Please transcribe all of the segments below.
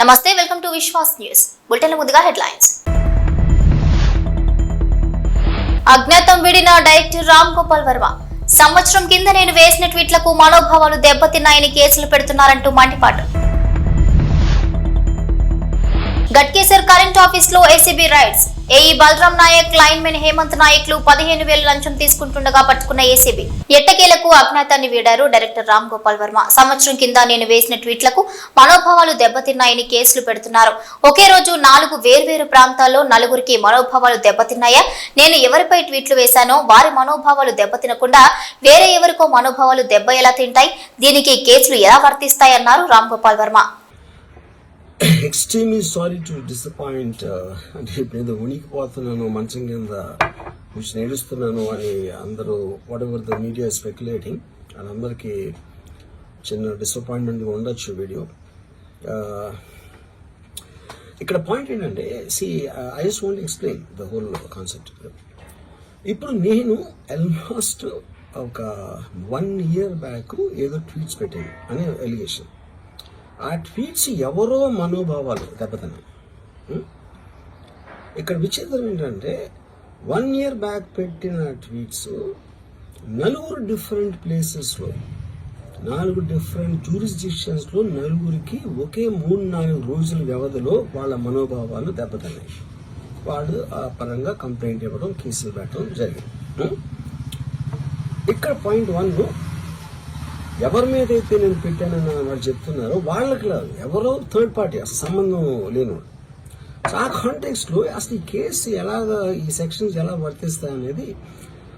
నమస్తే, welcome to Vishwas news. Bulletin ముందుగా headlines. అజ్ఞాతం విడిన డైరెక్టర్ రామ్ గోపాల్ వర్మ. సంవత్సరం కింద నేను వేసిన ట్వీట్లకు మనోభావాలు దెబ్బతిన్నాయని కేసులు పెడుతున్నారంటూ మండిపాటు. గట్కేసర్ కరెంట్ ఆఫీస్ లో ACB raids. AE Balaram Naik, linemen Hemanth నాయక్లు 15,000 లంచం తీసుకుంటుండగా పట్టుకున్న ఏసీబీ. ఎట్టకేలకు అజ్ఞాతాన్ని వీడారు డైరెక్టర్ రామ్ గోపాల్ వర్మ. సంవత్సరం కింద నేను వేసిన ట్వీట్లకు మనోభావాలు దెబ్బతిన్నాయని కేసులు పెడుతున్నారు. ఒకే రోజు 4 వేర్వేరు ప్రాంతాల్లో నలుగురికి మనోభావాలు దెబ్బతిన్నాయా? నేను ఎవరిపై ట్వీట్లు వేశానో వారి మనోభావాలు దెబ్బతినకుండా వేరే ఎవరికో మనోభావాలు దెబ్బ ఎలా తింటాయి? దీనికి కేసులు ఎలా వర్తిస్తాయన్నారు Ram Gopal Varma. Extremely sorry to disappoint. అంటే నేను ఉనికిపోతున్నాను, మంచం కింద కొంచెం నేడుస్తున్నాను అని అందరూ what ever the media speculating అని అందరికీ చిన్న డిసప్పాయింట్మెంట్గా ఉండొచ్చు వీడియో. ఇక్కడ పాయింట్ ఏంటంటే I just want explain the whole concept. ఇప్పుడు నేను ఆల్మోస్ట్ ఒక 1 year బ్యాక్ ఏదో ట్వీట్స్ పెట్టాను అనే ఎలిగేషన్. ఆ ట్వీట్స్ ఎవరో మనోభావాలు దెబ్బతిన్నాయి. ఇక్కడ విచిత్రం ఏంటంటే 1 year బ్యాక్ పెట్టిన ట్వీట్స్ 4 డిఫరెంట్ ప్లేసెస్లో 4 డిఫరెంట్ జ్యూరిస్డిక్షన్స్లో నలుగురికి ఒకే 3-4 రోజుల వ్యవధిలో వాళ్ళ మనోభావాలు దెబ్బతిన్నాయి. వాళ్ళు ఆ పరంగా కంప్లైంట్ ఇవ్వడం, కేసులు పెట్టడం జరిగింది. ఇక్కడ పాయింట్ 1, ఎవరి మీద అయితే నేను పెట్టానని వాళ్ళు చెప్తున్నారో వాళ్ళకి లేదు, ఎవరో థర్డ్ పార్టీ, అసలు సంబంధం లేనివాడు. ఆ కాంటెక్స్ట్లో అసలు ఈ కేసు ఎలాగా, ఈ సెక్షన్స్ ఎలా వర్తిస్తాయి అనేది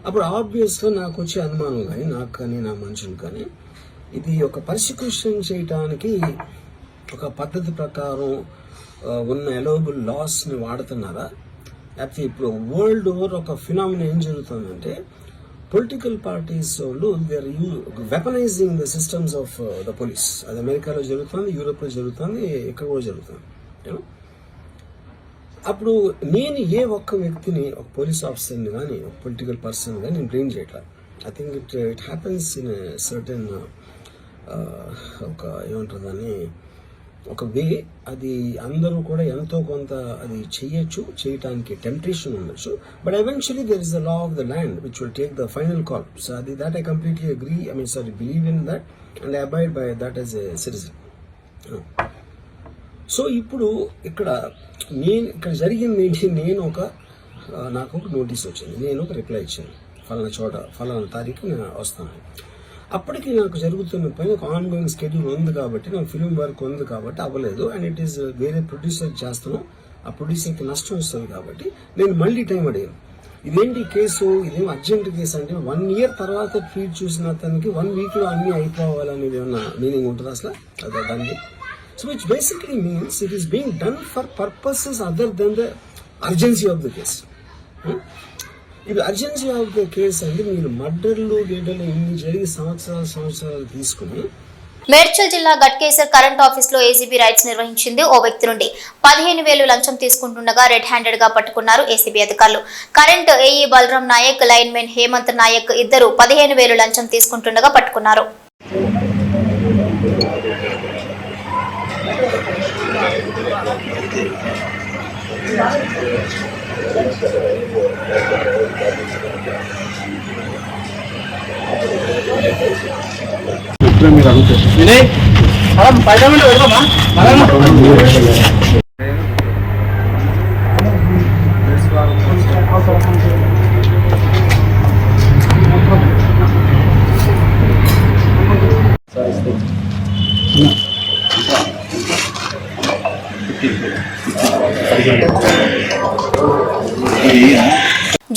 అప్పుడు ఆబ్వియస్గా నాకు వచ్చే అనుమానం కానీ, నాకు కానీ నా మనుషులు కానీ, ఇది ఒక పర్సిక్యూషన్ చేయటానికి ఒక పద్ధతి ప్రకారం ఉన్న ఎలోబుల్ లాస్ని వాడుతున్నారా? లేకపోతే ఇప్పుడు వరల్డ్ ఓవర్ ఒక ఫినామినా ఏం జరుగుతుందంటే పొలిటికల్ పార్టీస్ వాళ్ళు they are weaponizing the systems of the police. అది అమెరికాలో జరుగుతుంది, యూరోప్లో జరుగుతుంది, ఇక్కడ కూడా జరుగుతుంది. అప్పుడు నేను ఏ ఒక్క వ్యక్తిని, ఒక పోలీస్ ఆఫీసర్ని కానీ, ఒక పొలిటికల్ పర్సన్ కానీ నేను బ్లేమ్ చేయట్లేదు. I think it happens in certain ఒక ఏమంటారు దాన్ని, ఒక వే. అది అందరూ కూడా ఎంతో కొంత అది చేయటానికి టెంప్టేషన్ ఉండొచ్చు. But eventually there is the law of the land which will take the final call. So అది that I completely agree, believe in that and I abide by that as a citizen. So ఇప్పుడు ఇక్కడ జరిగింది ఏంటి, నాకు ఒక notice వచ్చింది, నేను ఒక రిప్లై ఇచ్చాను, ఫలానా చోట ఫలానా తారీఖు నేను వస్తాను. అప్పటికి నాకు జరుగుతున్న పని ఒక ఆన్గోయింగ్ స్కెడ్యూల్ ఉంది కాబట్టి, నాకు ఫిల్మ్ వర్క్ ఉంది కాబట్టి అవ్వలేదు. అండ్ ఇట్ ఈస్ వేరే ప్రొడ్యూసర్ చేస్తున్నాం, ఆ ప్రొడ్యూసర్కి నష్టం వస్తుంది కాబట్టి నేను మళ్ళీ టైం అడిగాను. ఇదేంటి కేసు, ఇదేం అర్జెంట్ కేసు అంటే 1 year తర్వాత ట్వీట్ చూసిన అతనికి 1 weekలో అన్నీ అయిపోవాలనేది ఏమన్నా మీనింగ్ ఉంటుంది అసలు దానికి? So which basically means it is being done for purposes other then the urgency of the case. ఇది అర్జెన్సీ ఆఫ్ ద కేసు అంటే మీరు మర్డర్లు గేటర్లు ఇన్ని జరిగి సంవత్సరాలు తీసుకుని. మేడ్చల్ జిల్లా గట్కేసర్ కరెంట్ ఆఫీస్ లో ఏసీబీ రైడ్స్ నిర్వహించింది. ఓ వ్యక్తి నుండి 15,000 లంచం తీసుకుంటుండగా రెడ్ హ్యాండెడ్ గా పట్టుకున్నారు ఏసీబీ అధికారులు. Current AE Balaram Naik, linemen Hemant Naik ఇద్దరు 15,000 లంచం తీసుకుంటుండగా పట్టుకున్నారు. మీరు అడుగుతారు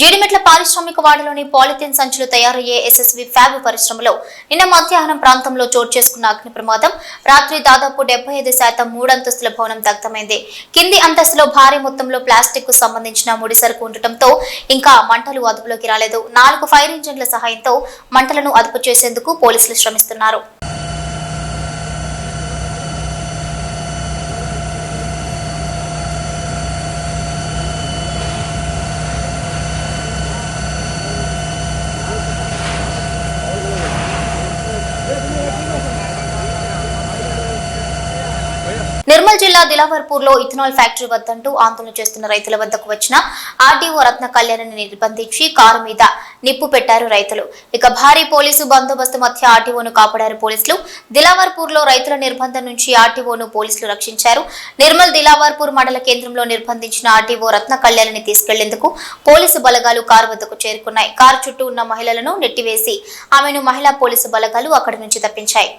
జీడిమెట్ల పారిశ్రామిక వాడలోని పాలిథిన్ సంచులు తయారయ్యే ఎస్ఎస్వి ఫ్యాబ్ పరిశ్రమలో నిన్న మధ్యాహ్నం ప్రాంతంలో చోటు చేసుకున్న అగ్ని ప్రమాదం. రాత్రి దాదాపు 75% 3 అంతస్తుల భవనం దగ్ధమైంది. కింది అంతస్తులో భారీ మొత్తంలో ప్లాస్టిక్ కు సంబంధించిన ముడిసరుకు ఉండటంతో ఇంకా మంటలు అదుపులోకి రాలేదు. 4 ఫైర్ ఇంజన్ల సహాయంతో మంటలను అదుపు చేసేందుకు పోలీసులు శ్రమిస్తున్నారు. నిర్మల్ నిర్మల్ జిల్లా దిలావర్పూర్ లో ఇథనాల్ ఫ్యాక్టరీ వద్దంటూ ఆందోళన చేస్తున్న రైతుల వద్దకు వచ్చిన ఆర్డీఓ రత్న కళ్యాణ్ని నిర్బంధించి కారు మీద నిప్పు పెట్టారు రైతులు. ఇక భారీ పోలీసు బందోబస్తు మధ్య ఆర్టీఓను కాపాడారు పోలీసులు. దిలావర్పూర్ లో రైతుల నిర్బంధం నుంచి ఆర్టీఓను పోలీసులు రక్షించారు. నిర్మల్ దిలావర్పూర్ మండల కేంద్రంలో నిర్బంధించిన ఆర్టీఓ రత్న కళ్యాణ్ని తీసుకెళ్లేందుకు పోలీసు బలగాలు కారు వద్దకు చేరుకున్నాయి. కారు చుట్టూ ఉన్న మహిళలను నెట్టివేసి ఆమెను మహిళా పోలీసు బలగాలు అక్కడి నుంచి తప్పించాయి.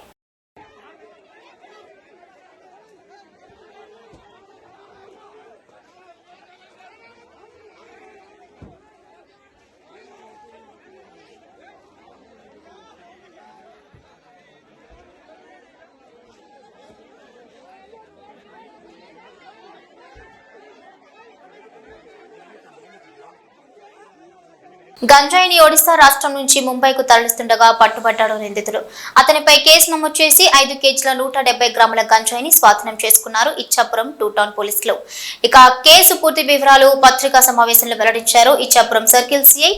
గంజాయిని ఒడిశా రాష్ట్రం నుంచి ముంబైకు తరలిస్తుండగా పట్టుబడ్డాడు నిందితుడు. అతనిపై కేసు నమోదు చేసి 5 కేజీల 170 గ్రాముల గంజాయిని స్వాధీనం చేసుకున్నారు ఇచ్చాపురం 2 టౌన్ పోలీసులు. ఇక కేసు పూర్తి వివరాలు పత్రికా సమావేశంలో వెల్లడించారు ఇచ్చాపురం సర్కిల్ సిఐ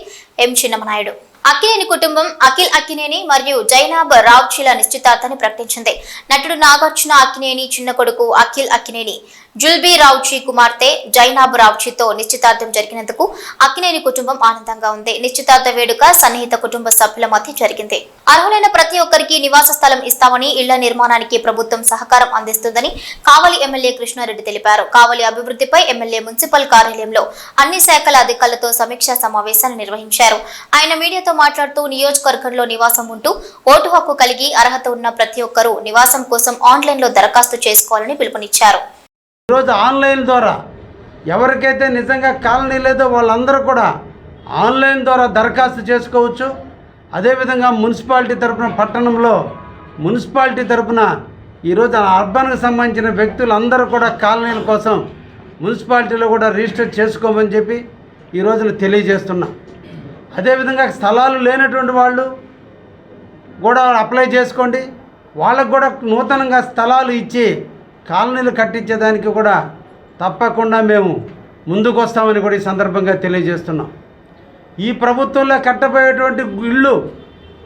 ఎం చిన్నమనాయుడు. అక్కినేని కుటుంబం అఖిల్ అక్కినేని మరియు జైనాబ్ రావ్చీల నిశ్చితార్థాన్ని ప్రకటించింది. నటుడు నాగార్జున అక్కినేని చిన్న కొడుకు అఖిల్ అక్కినేని జుల్బీ రావ్చీ కుమార్తె జైనాబ్ రావ్చీతో నిశ్చితార్థం జరిగినందుకు అక్కినేని కుటుంబం ఆనందంగా ఉంది. నిశ్చితార్థ వేడుక సన్నిహిత కుటుంబ సభ్యుల మధ్య జరిగింది. అర్హులైన ప్రతి ఒక్కరికి నివాస స్థలం ఇస్తామని, ఇళ్ల నిర్మాణానికి ప్రభుత్వం సహకారం అందిస్తుందని కావలి ఎమ్మెల్యే కృష్ణారెడ్డి తెలిపారు. కావలి అభివృద్ధిపై ఎమ్మెల్యే మున్సిపల్ కార్యాలయంలో అన్ని శాఖల అధికారులతో సమీక్షా సమావేశాన్ని నిర్వహించారు. ఆయన మీడియాతో మాట్లాడుతూ నియోజకవర్గంలో నివాసం ఉంటూ ఓటు హక్కు కలిగి అర్హత ఉన్న ప్రతి ఒక్కరూ నివాసం కోసం ఆన్లైన్ లో దరఖాస్తు చేసుకోవాలని పిలుపునిచ్చారు. ఈరోజు ఆన్లైన్ ద్వారా ఎవరికైతే నిజంగా కాలనీ లేదో వాళ్ళందరూ కూడా ఆన్లైన్ ద్వారా దరఖాస్తు చేసుకోవచ్చు. అదేవిధంగా మున్సిపాలిటీ తరఫున పట్టణంలో మున్సిపాలిటీ తరఫున ఈరోజు అర్బన్కి సంబంధించిన వ్యక్తులందరూ కూడా కాలనీల కోసం మున్సిపాలిటీలో కూడా రిజిస్టర్ చేసుకోమని చెప్పి ఈ రోజున తెలియజేస్తున్నాం. అదేవిధంగా స్థలాలు లేనటువంటి వాళ్ళు కూడా అప్లై చేసుకోండి. వాళ్ళకు కూడా నూతనంగా స్థలాలు ఇచ్చి కాలనీలు కట్టించేదానికి కూడా తప్పకుండా మేము ముందుకు వస్తామని కూడా ఈ సందర్భంగా తెలియజేస్తున్నాం. ఈ ప్రభుత్వంలో కట్టబోయేటువంటి ఇళ్ళు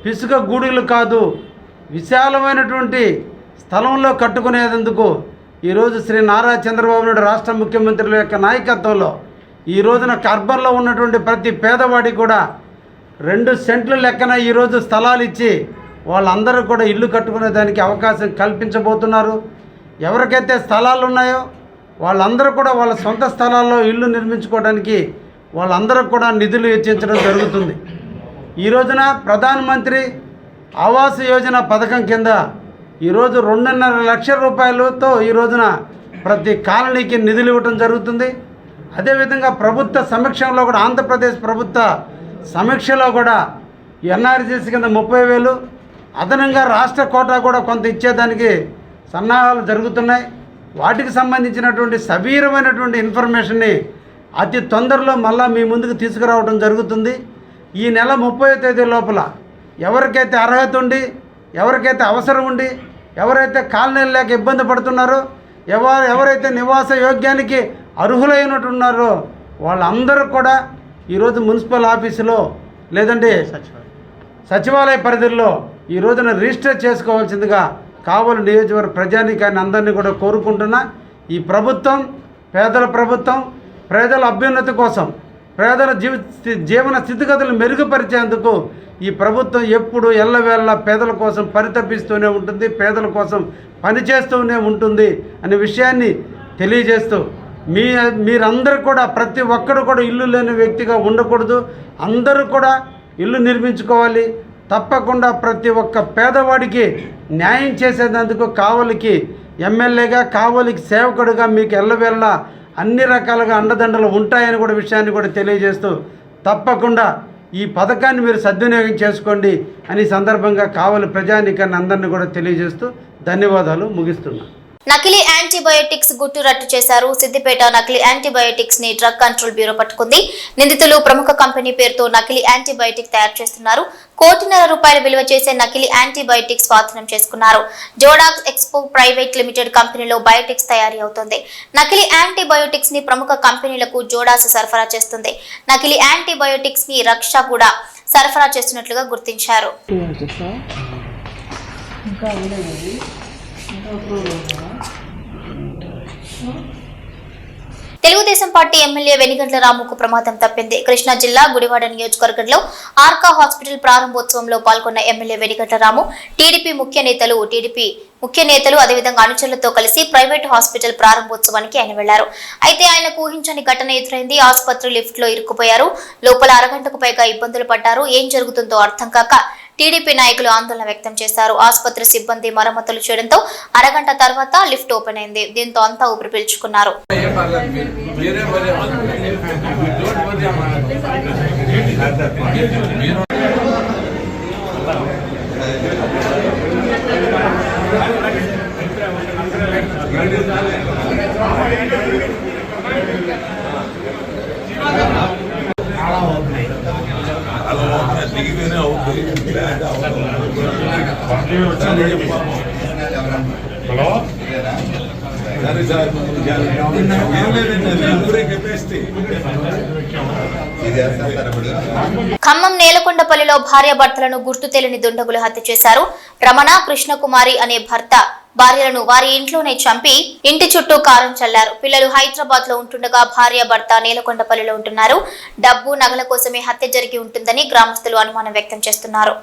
పిసుక గూడులు కాదు, విశాలమైనటువంటి స్థలంలో కట్టుకునేందుకు ఈరోజు శ్రీ నారా చంద్రబాబు నాయుడు రాష్ట్ర ముఖ్యమంత్రుల యొక్క నాయకత్వంలో ఈ రోజున అర్బన్లో ఉన్నటువంటి ప్రతి పేదవాడికి కూడా 2 సెంట్లు లెక్కన ఈరోజు స్థలాలు ఇచ్చి వాళ్ళందరూ కూడా ఇల్లు కట్టుకునే దానికి అవకాశం కల్పించబోతున్నారు. ఎవరికైతే స్థలాలు ఉన్నాయో వాళ్ళందరూ కూడా వాళ్ళ సొంత స్థలాల్లో ఇల్లు నిర్మించుకోవడానికి వాళ్ళందరూ కూడా నిధులు వెచ్చించడం జరుగుతుంది. ఈ రోజున ప్రధానమంత్రి ఆవాస్ యోజన పథకం కింద ఈరోజు 2.5 లక్షల రూపాయలతో ఈ రోజున ప్రతి కాలనీకి నిధులు ఇవ్వడం జరుగుతుంది. అదేవిధంగా ప్రభుత్వ సమీక్షలో కూడా ఆంధ్రప్రదేశ్ ప్రభుత్వ సమీక్షలో కూడా ఎన్ఆర్జీసీ కింద 30,000 అదనంగా రాష్ట్ర కోటా కూడా కొంత ఇచ్చేదానికి సన్నాహాలు జరుగుతున్నాయి. వాటికి సంబంధించినటువంటి సవీరమైనటువంటి ఇన్ఫర్మేషన్ని అతి తొందరలో మళ్ళా మీ ముందుకు తీసుకురావడం జరుగుతుంది. ఈ నెల 30వ తేదీ లోపల ఎవరికైతే అర్హత ఉండి, ఎవరికైతే అవసరం ఉండి, ఎవరైతే కాలనీలు లేక ఇబ్బంది పడుతున్నారో, ఎవరైతే నివాస యోగ్యానికి అర్హులైనట్టున్నారో వాళ్ళందరూ కూడా ఈరోజు మున్సిపల్ ఆఫీసులో లేదంటే సచివాలయ పరిధిలో ఈ రోజున రిజిస్టర్ చేసుకోవాల్సిందిగా కావలి నియోజకవర్గ ప్రజానీకాన్ని అందరినీ కూడా కోరుకుంటున్నా. ఈ ప్రభుత్వం పేదల ప్రభుత్వం, పేదల అభ్యున్నతి కోసం, పేదల జీవన స్థితిగతులు మెరుగుపరిచేందుకు ఈ ప్రభుత్వం ఎప్పుడు ఎల్లవేళ పేదల కోసం పరితపిస్తూనే ఉంటుంది, పేదల కోసం పనిచేస్తూనే ఉంటుంది అనే విషయాన్ని తెలియజేస్తూ మీరందరూ కూడా ప్రతి ఒక్కరు కూడా ఇల్లు లేని వ్యక్తిగా ఉండకూడదు. అందరూ కూడా ఇల్లు నిర్మించుకోవాలి. తప్పకుండా ప్రతి ఒక్క పేదవాడికి న్యాయం చేసేందుకు కావలికి ఎమ్మెల్యేగా, కావలికి సేవకుడిగా మీకు ఎల్లవేళ అన్ని రకాలుగా అండదండలు ఉంటాయని కూడా విషయాన్ని కూడా తెలియజేస్తూ తప్పకుండా ఈ పథకాన్ని మీరు సద్వినియోగం చేసుకోండి అని సందర్భంగా కావలి ప్రజానీకాన్ని అందరినీ కూడా తెలియజేస్తూ ధన్యవాదాలు ముగిస్తున్నా. నకిలీ యాంటీబయోటిక్స్ గుట్టు రట్టు చేశారు. సిద్దిపేట నకిలీ యాంటీబయోటిక్స్ ని డ్రగ్ కంట్రోల్ బ్యూరో పట్టుకుంది. నిందితులు ప్రముఖ కంపెనీ పేరుతో నకిలీ యాంటీబయోటిక్ తయారు చేస్తున్నారు. 1.5 కోటి రూపాయలు విలువ చేసే నకిలీ యాంటీబయోటిక్స్ స్వాధీనం చేసుకున్నారు. జోడాక్స్ ఎక్స్పో ప్రైవేట్ లిమిటెడ్ కంపెనీలో బయోటిక్స్ తయారీ అవుతుంది. నకిలీ యాంటీబయోటిక్స్ ని ప్రముఖ కంపెనీలకు జోడాస్ సరఫరా చేస్తుంది. నకిలీ యాంటీబయోటిక్స్ ని రక్ష కూడా సరఫరా చేస్తున్నట్లుగా గుర్తించారు. తెలుగుదేశం పార్టీ ఎమ్మెల్యే వెనిగండ్ల రాముకు ప్రమాదం తప్పింది. కృష్ణా జిల్లా గుడివాడ నియోజకవర్గంలో ఆర్కా హాస్పిటల్ ప్రారంభోత్సవంలో పాల్గొన్న ఎమ్మెల్యే వెనిగండ్ల రాము టీడీపీ ముఖ్య నేతలు అదేవిధంగా అనుచరులతో కలిసి ప్రైవేట్ హాస్పిటల్ ప్రారంభోత్సవానికి ఆయన వెళ్లారు. అయితే ఆయనకు ఊహించని ఘటన ఎదురైంది. ఆసుపత్రి లిఫ్ట్ లో ఇరుక్కుపోయారు. లోపల అరగంటకు పైగా ఇబ్బందులు పడ్డారు. ఏం జరుగుతుందో అర్థం కాక టీడీపీ నాయకులు ఆందోళన వ్యక్తం చేశారు. ఆసుపత్రి సిబ్బంది మరమ్మతులు చేయడంతో అరగంట తర్వాత లిఫ్ట్ ఓపెన్ అయింది. దీంతో అంతా ఊపిరి పీల్చుకున్నారు. ఖమ్మం నేలకొండపల్లిలో భార్యాభర్తలను గుర్తు తెలియని దుండగులు హత్య చేశారు. రమణ, కృష్ణకుమారి అనే భర్త భార్యలను వారి ఇంట్లోనే చంపి ఇంటి చుట్టూ కారం చల్లారు. పిల్లలు హైదరాబాద్ లో ఉంటుండగా భార్యాభర్త నేలకొండపల్లిలో ఉంటున్నారు. డబ్బు, నగల కోసమే హత్య జరిగి ఉంటుందని గ్రామస్తులు అనుమానం వ్యక్తం చేస్తున్నారు.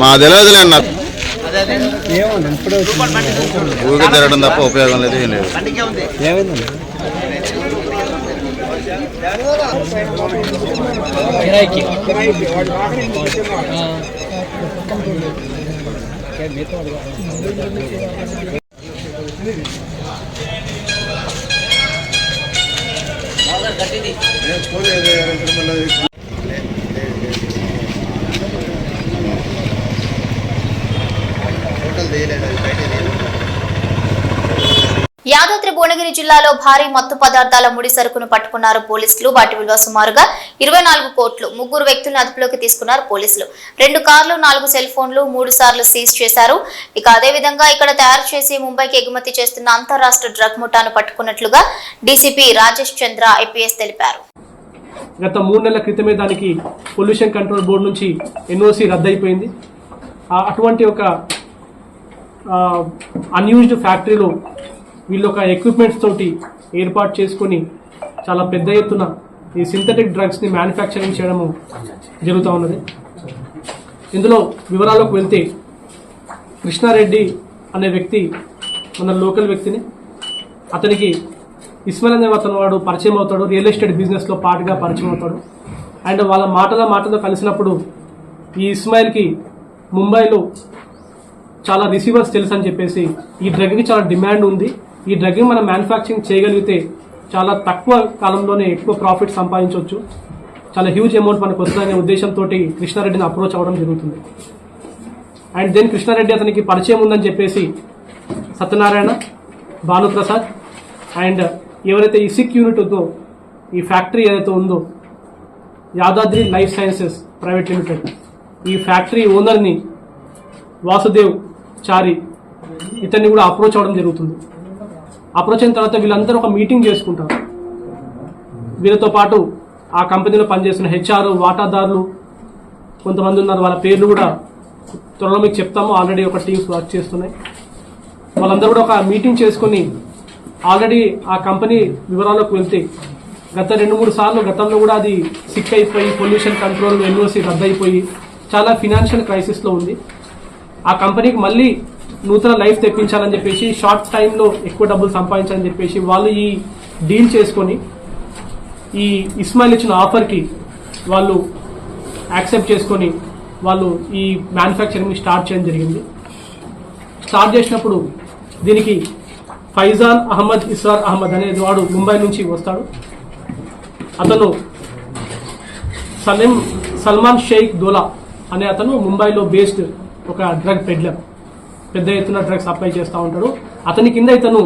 మా తెలియదులే అన్న, ఊరికి తిరగడం తప్ప ఉపయోగం లేదు. ఏం లేదు. యాదాద్రి భువనగిరి జిల్లాలో భారీ మత్తు పదార్థాల ముడి సరుకును పట్టుకున్నారు పోలీసులు. వాటి విలువ సుమారుగా 24 కోట్లు. 3 వ్యక్తులను అదుపులోకి తీసుకున్నారు పోలీసులు. 2 కార్లు, 4 సెల్ ఫోన్లు 3 సార్లు సీజ్ చేశారు. ఇక అదేవిధంగా ఇక్కడ తయారు చేసి ముంబైకి ఎగుమతి చేస్తున్న అంతర్రాష్ట్ర డ్రగ్ ముఠాను పట్టుకున్నట్లుగా డీసీపీ రాజేష్ చంద్ర ఐపీఎస్ తెలిపారు. గత 3 నెలల క్రితమే దానికి పొల్యూషన్ కంట్రోల్ బోర్డు నుంచి ఎన్ఓసి రద్దయిపోయింది. అటువంటి ఒక అన్యూజ్డ్ ఫ్యాక్టరీలో వీళ్ళు ఒక ఎక్విప్మెంట్స్ తోటి ఏర్పాటు చేసుకొని చాలా పెద్ద ఎత్తున ఈ సింథటిక్ డ్రగ్స్ని మ్యానుఫ్యాక్చరింగ్ చేయడము జరుగుతూ ఉన్నది. ఇందులో వివరాలకు వెళ్తే కృష్ణారెడ్డి అనే వ్యక్తి మన లోకల్ వ్యక్తిని, అతనికి ఇస్మాయిల్ అనే అతను వాడు పరిచయం అవుతాడు. రియల్ ఎస్టేట్ బిజినెస్లో పార్ట్గా పరిచయం అవుతాడు. అండ్ వాళ్ళ మాటలో కలిసినప్పుడు ఈ ఇస్మాయిల్కి ముంబైలో చాలా రిసీవర్స్ తెలుసు అని చెప్పేసి ఈ డ్రగ్కి చాలా డిమాండ్ ఉంది, ఈ డ్రగ్ని మనం మ్యానుఫ్యాక్చరింగ్ చేయగలిగితే చాలా తక్కువ కాలంలోనే ఎక్కువ ప్రాఫిట్ సంపాదించవచ్చు, చాలా హ్యూజ్ అమౌంట్ మనకు వస్తుందనే ఉద్దేశంతో కృష్ణారెడ్డిని అప్రోచ్ అవ్వడం జరుగుతుంది. అండ్ దెన్ కృష్ణారెడ్డి అతనికి పరిచయం ఉందని చెప్పేసి సత్యనారాయణ, భానుప్రసాద్ అండ్ ఎవరైతే ఈ సిక్ యూనిట్ ఉందో, ఈ ఫ్యాక్టరీ ఏదైతే ఉందో Yadadri life sciences private limited, ఈ ఫ్యాక్టరీ ఓనర్ని వాసుదేవ్ చారి ఇతన్ని కూడా అప్రోచ్ అవ్వడం జరుగుతుంది. అప్రోచ్ అయిన తర్వాత వీళ్ళందరూ ఒక మీటింగ్ చేసుకుంటారు. వీళ్ళతో పాటు ఆ కంపెనీలో పనిచేస్తున్న హెచ్ఆర్, వాటాదారులు కొంతమంది ఉన్నారు. వాళ్ళ పేర్లు కూడా త్వరలో మీకు చెప్తాము. ఆల్రెడీ ఒక టీమ్స్ వర్క్ చేస్తున్నాయి. వాళ్ళందరూ కూడా ఒక మీటింగ్ చేసుకొని ఆల్రెడీ ఆ కంపెనీ వివరాలకు వెళ్తే గత 2-3 సార్లు గతంలో కూడా అది సిక్ అయిపోయి పొల్యూషన్ కంట్రోల్ ఎన్ఓసి రద్దయిపోయి చాలా ఫినాన్షియల్ క్రైసిస్లో ఉంది. ఆ కంపెనీకి మళ్ళీ నూతన లైఫ్ తెప్పించాలని చెప్పేసి, షార్ట్ టైంలో ఎక్కువ డబ్బులు సంపాదించాలని చెప్పేసి వాళ్ళు ఈ డీల్ చేసుకొని ఈ ఇస్మాయిల్ ఇచ్చిన ఆఫర్కి వాళ్ళు యాక్సెప్ట్ చేసుకొని వాళ్ళు ఈ మ్యానుఫ్యాక్చరింగ్ని స్టార్ట్ చేయడం జరిగింది. స్టార్ట్ చేసినప్పుడు దీనికి ఫైజాన్ అహ్మద్, ఇస్రార్ అహ్మద్ అనేది వాడు ముంబై నుంచి వస్తాడు. అతను సల్మాన్ షేక్ దోలా అనే అతను ముంబైలో బేస్డ్ ఒక డ్రగ్ పెడ్లర్, పెద్ద ఎత్తున డ్రగ్ సప్లై చేస్తూ ఉంటాడు. అతని కింద ఇతను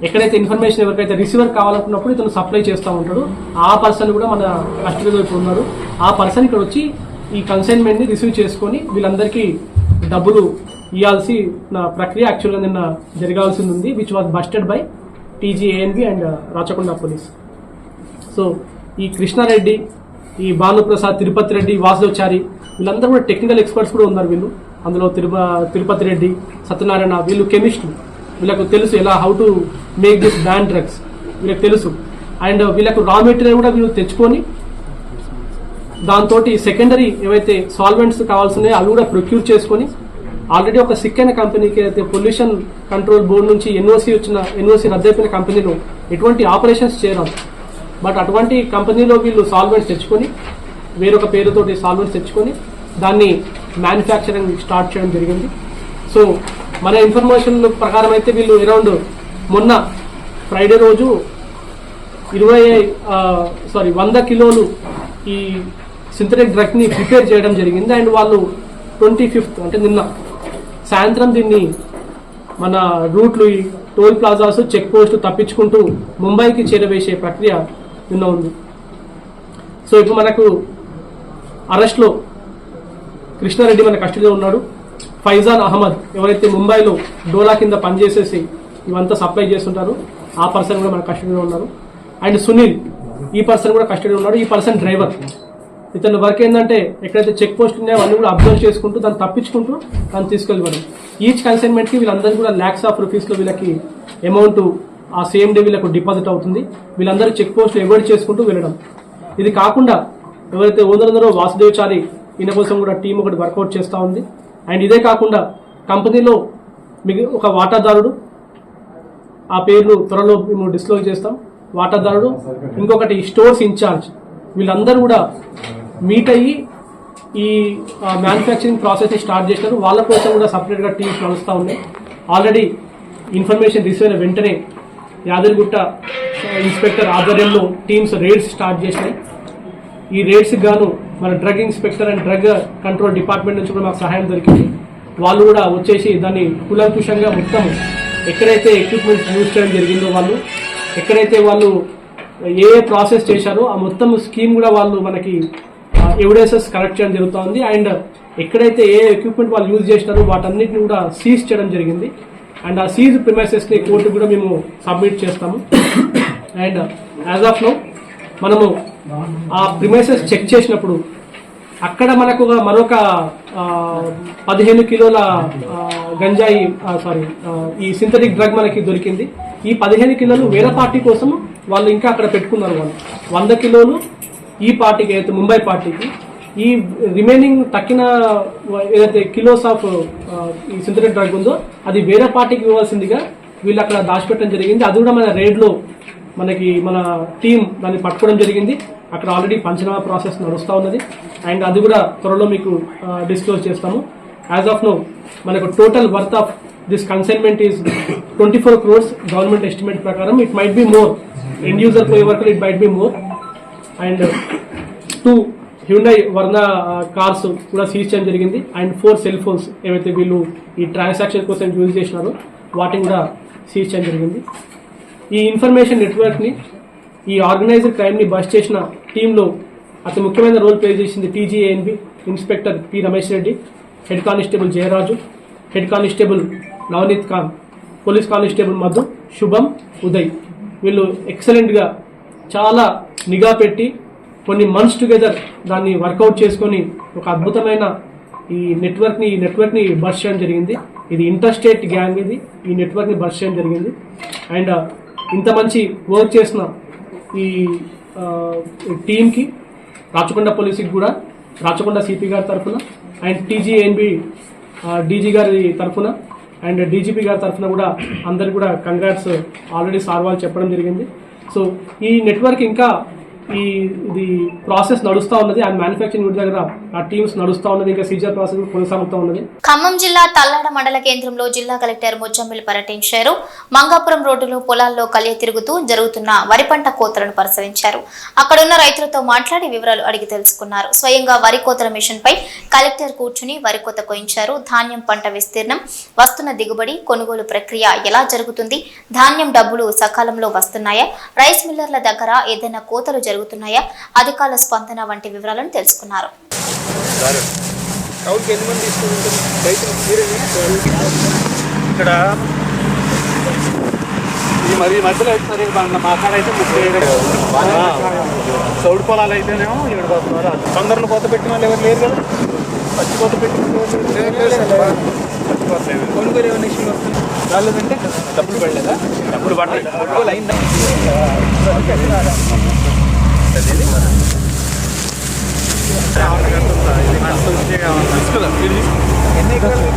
ఎక్కడైతే ఇన్ఫర్మేషన్ ఎవరికైతే రిసీవర్ కావాలనుకున్నప్పుడు ఇతను సప్లై చేస్తూ ఉంటాడు. ఆ పర్సన్ కూడా మన కస్టడీలో ఇప్పుడు ఉన్నాడు. ఆ పర్సన్ ఇక్కడ వచ్చి ఈ కన్సైన్మెంట్ని రిసీవ్ చేసుకొని వీళ్ళందరికీ డబ్బులు ఇవ్వాల్సిన ప్రక్రియ యాక్చువల్గా నిన్న జరగాల్సింది ఉంది, which was busted by TGANB and Rachakonda police. So ఈ కృష్ణారెడ్డి, ఈ భానుప్రసాద్, తిరుపతి రెడ్డి, వాసుదేవచారి వీళ్ళందరూ కూడా టెక్నికల్ ఎక్స్పర్ట్స్ కూడా ఉన్నారు. వీళ్ళు అందులో తిరుపతి రెడ్డి, సత్యనారాయణ వీళ్ళు కెమిస్టులు. వీళ్ళకు తెలుసు ఎలా how to make this ban drugs వీళ్ళకి తెలుసు. అండ్ వీళ్ళకు రా మెటీరియల్ కూడా వీళ్ళు తెచ్చుకొని దాంతో సెకండరీ ఏవైతే సాల్వెంట్స్ కావాల్సినాయో అవి కూడా ప్రొక్యూర్ చేసుకొని ఆల్రెడీ ఒక సిక్ అయిన కంపెనీకి అయితే పొల్యూషన్ కంట్రోల్ బోర్డు నుంచి ఎన్ఓసి రద్దయిపోయిన కంపెనీలో ఎటువంటి ఆపరేషన్స్ చేయరాదు. బట్ అటువంటి కంపెనీలో వీళ్ళు సాల్వెంట్స్ తెచ్చుకొని వేరొక పేరుతోటి సాల్వెంట్స్ తెచ్చుకొని దాన్ని మ్యానుఫ్యాక్చరింగ్ స్టార్ట్ చేయడం జరిగింది. సో మన ఇన్ఫర్మేషన్ ప్రకారం అయితే వీళ్ళు అరౌండ్ మొన్న ఫ్రైడే రోజు 100 కిలోలు ఈ సింథటిక్ డ్రగ్ని ప్రిపేర్ చేయడం జరిగింది. అండ్ వాళ్ళు 25th అంటే నిన్న సాయంత్రం దీన్ని మన రూట్లు, ఈ టోల్ ప్లాజాస్, చెక్ పోస్ట్ తప్పించుకుంటూ ముంబైకి చేరవేసే ప్రక్రియ నిన్న ఉంది. సో ఇప్పుడు మనకు అరెస్ట్లో కృష్ణారెడ్డి మన కస్టడీలో ఉన్నాడు. ఫైజాన్ అహ్మద్ ఎవరైతే ముంబైలో డోలా కింద పనిచేసేసి ఇవంతా సప్లై చేస్తుంటారు ఆ పర్సన్ కూడా మన కస్టడీలో ఉన్నారు. అండ్ సునీల్ ఈ పర్సన్ కూడా కస్టడీలో ఉన్నాడు. ఈ పర్సన్ డ్రైవర్. ఇతని వర్క్ ఏంటంటే ఎక్కడైతే చెక్ పోస్ట్ ఉన్నాయో అవన్నీ కూడా అబ్జర్వ్ చేసుకుంటూ దాన్ని తప్పించుకుంటూ దాన్ని తీసుకెళ్ళిపోవడం. ఈచ్ కన్సైన్మెంట్కి వీళ్ళందరూ కూడా lakhs of rupeesలో వీళ్ళకి అమౌంట్ ఆ సేమ్ డే వీళ్ళకు డిపాజిట్ అవుతుంది. వీళ్ళందరూ చెక్ పోస్ట్లు అవాయిడ్ చేసుకుంటూ వెళ్ళడం. ఇది కాకుండా ఎవరైతే ఓనర్ వాసుదేవచారి ఈయన కోసం కూడా టీం ఒకటి వర్కౌట్ చేస్తూ ఉంది. అండ్ ఇదే కాకుండా కంపెనీలో ఒక వాటాదారుడు, ఆ పేరును త్వరలో మేము డిస్క్లోజ్ చేస్తాం, వాటాదారుడు, ఇంకొకటి స్టోర్స్ ఇన్ఛార్జ్, వీళ్ళందరూ కూడా మీట్ అయ్యి ఈ మ్యానుఫ్యాక్చరింగ్ ప్రాసెస్ని స్టార్ట్ చేసినారు. వాళ్ళ కోసం కూడా సపరేట్గా టీమ్స్ నడుస్తూ ఉన్నాయి. ఆల్రెడీ ఇన్ఫర్మేషన్ రిసీవ్ అయిన వెంటనే యాదగిరిగుట్ట ఇన్స్పెక్టర్ ఆధ్వర్యంలో టీమ్స్ రేడ్స్ స్టార్ట్ చేసినాయి. ఈ రేడ్స్కి గాను మన drug inspector and drug control department నుంచి కూడా మాకు సహాయం దొరికింది. వాళ్ళు కూడా వచ్చేసి దాన్ని కులంకుశంగా మొత్తం ఎక్కడైతే ఎక్విప్మెంట్స్ యూజ్ చేయడం జరిగిందో, వాళ్ళు ఎక్కడైతే వాళ్ళు ఏ ప్రాసెస్ చేశారో ఆ మొత్తం స్కీమ్ కూడా వాళ్ళు మనకి ఎవిడెన్సెస్ కలెక్ట్ చేయడం జరుగుతుంది. అండ్ ఎక్కడైతే ఏ ఎక్విప్మెంట్ వాళ్ళు యూజ్ చేసినారో వాటన్నిటిని కూడా సీజ్ చేయడం జరిగింది. అండ్ ఆ సీజ్ ప్రిమైసెస్ని కోర్టుకు కూడా మేము సబ్మిట్ చేస్తాము. అండ్ యాజ్ ఆఫ్ నౌ మనము ఆ ప్రిమైసెస్ చెక్ చేసినప్పుడు అక్కడ మనకు మరొక 15 కిలోల గంజాయి ఈ సింథటిక్ డ్రగ్ మనకి దొరికింది. ఈ 15 కిలోలు వేరే పార్టీ కోసం వాళ్ళు ఇంకా అక్కడ పెట్టుకున్నారు. వాళ్ళు 100 కిలోలు ఈ పార్టీకి, అయితే ముంబై పార్టీకి, ఈ రిమైనింగ్ తక్కిన ఏదైతే కిలోస్ ఆఫ్ ఈ సింథటిక్ డ్రగ్ ఉందో అది వేరే పార్టీకి ఇవ్వాల్సిందిగా వీళ్ళు అక్కడ దాచిపెట్టడం జరిగింది. అది కూడా మన రేడ్లో మనకి మన టీం దాన్ని పట్టుకోవడం జరిగింది. అక్కడ ఆల్రెడీ పంచనామా ప్రాసెస్ నడుస్తూ ఉన్నది. అండ్ అది కూడా త్వరలో మీకు డిస్క్లోజ్ చేస్తాము. యాజ్ ఆఫ్ నో మనకు total worth of this consignment is 24 crores government estimate ప్రకారం. It might be more, end user పోయే వరకు it might be more. And 2 Hyundai Verna cars కూడా సీజ్ చేయడం జరిగింది. అండ్ 4 సెల్ ఫోన్స్ ఏవైతే వీళ్ళు ఈ ట్రాన్సాక్షన్ కోసం యూజ్ చేసినారో వాటిని కూడా సీజ్ చేయడం జరిగింది. ఈ ఇన్ఫర్మేషన్ నెట్వర్క్ని, ఈ ఆర్గనైజ్డ్ క్రైమ్ని బస్ట్ చేసిన టీంలో అతి ముఖ్యమైన రోల్ ప్లే చేసింది TGANB inspector P Ramesh Reddy, head constable Jayaraju, head constable Navneet Khan, police constable Madhu, Shubham, Uday. వీళ్ళు ఎక్సలెంట్గా చాలా నిఘా పెట్టి కొన్ని మంత్స్ టుగెదర్ దాన్ని వర్కౌట్ చేసుకొని ఒక అద్భుతమైన ఈ నెట్వర్క్ని బస్ట్ చేయడం జరిగింది. ఇది ఇంటర్స్టేట్ గ్యాంగ్. ఇది ఈ నెట్వర్క్ని బస్ట్ చేయడం జరిగింది. అండ్ ఇంత మంచి వర్క్ చేసిన ఈ టీంకి, రాచకొండ పోలీసుకి కూడా, రాచకొండ సిపి గారి తరఫున అండ్ టీజీఎన్బి డీజీ గారి తరఫున అండ్ డీజీపీ గారి తరఫున కూడా అందరికి కూడా కంగ్రాట్స్ ఆల్రెడీ సార్ వాళ్ళు చెప్పడం జరిగింది. సో ఈ నెట్వర్క్ ఇంకా ఇది ప్రాసెస్ నడుస్తూ ఉన్నది. అండ్ మ్యానుఫ్యాక్చరింగ్ యూనిట్ దగ్గర ఆ టీమ్స్ నడుస్తూ ఉన్నది. ఇంకా సీజర్ ప్రాసెస్ కొనసాగుతూ ఉన్నది. ఖమ్మం జిల్లా తల్లాడ మండల కేంద్రంలో జిల్లా కలెక్టర్ ముచ్చంబిల్ పర్యటించారు. మంగాపురం రోడ్డులో పొలాల్లో కలియ తిరుగుతూ జరుగుతున్న వరి పంట కోతలను పరిశీలించారు. అక్కడున్న రైతులతో మాట్లాడి వివరాలు అడిగి తెలుసుకున్నారు. స్వయంగా వరి కోతల మిషన్ పై కలెక్టర్ కూర్చుని వరి కోత కోయించారు. ధాన్యం పంట విస్తీర్ణం, వస్తున్న దిగుబడి, కొనుగోలు ప్రక్రియ ఎలా జరుగుతుంది, ధాన్యం డబ్బులు సకాలంలో వస్తున్నాయా, రైస్ మిల్లర్ల దగ్గర ఏదైనా కోతలు జరుగుతున్నాయా, అధికారుల స్పందన వంటి వివరాలను తెలుసుకున్నారు. ఇక్కడ మరి ఈ మధ్యలో అయితే సరే మా కాడ అయితే 30 చౌడు పొలాలు అయితేనేమో 7 పోతున్నారు. తొందరలో కొత్త పెట్టిన వాళ్ళు ఎవరు లేరు కదా. పచ్చి కొత్త పెట్టిన కొనుగోలు ఏమైనా ఇష్యూ వస్తుంది రాలేదంటే డబ్బులు పడలేదా? డబ్బులు పడలేదు. కొనుగోలు అయిందా? ఎన్ని ఎకరాలు?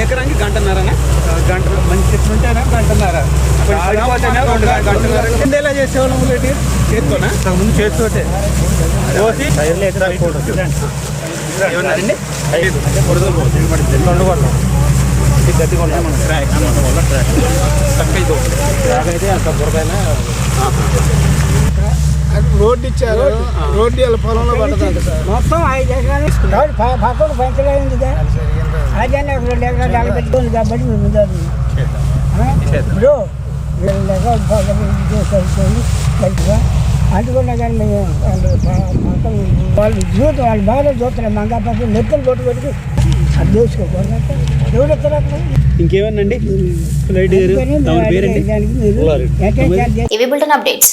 ఎకరానికి గంటన్నారనా? గంట మంచి చెట్లు ఉంటేనా గంటన్నారా? ఎలా చేసేవాళ్ళం రెడ్డి? చేతితోనా? ముందు చేతితోటే ఏమన్నారండి? గడ్డి కొంటాం మనం ట్రాక్ వల్ల ట్రాక్ ట్రాక్ అయితే అంత బురదైనా రోడ్డు ఇచ్చారు. రోడ్డు వాళ్ళ పొలంలో పడుతుంది సార్. మొత్తం 5 ఎకరాలు పక్కకు పంచగా ఉందిగా. అదే 2 ఎకరాలు నిలబెట్టుకుంది కాబట్టి మేము ఇప్పుడు 2 ఎకరాలు సరిపోయింది మంచిగా. అందుకున్నా కానీ మేము వాళ్ళు జీవితం వాళ్ళు బాగా చూస్తున్నారు. మంగా పక్కన నెత్తలు కొట్టుకొట్టుకు అది చేసుకోకూడదు. ఎవరు ఎత్తారు? ఇంకేమనండి? ఇవి బులెటిన్ అప్డేట్స్.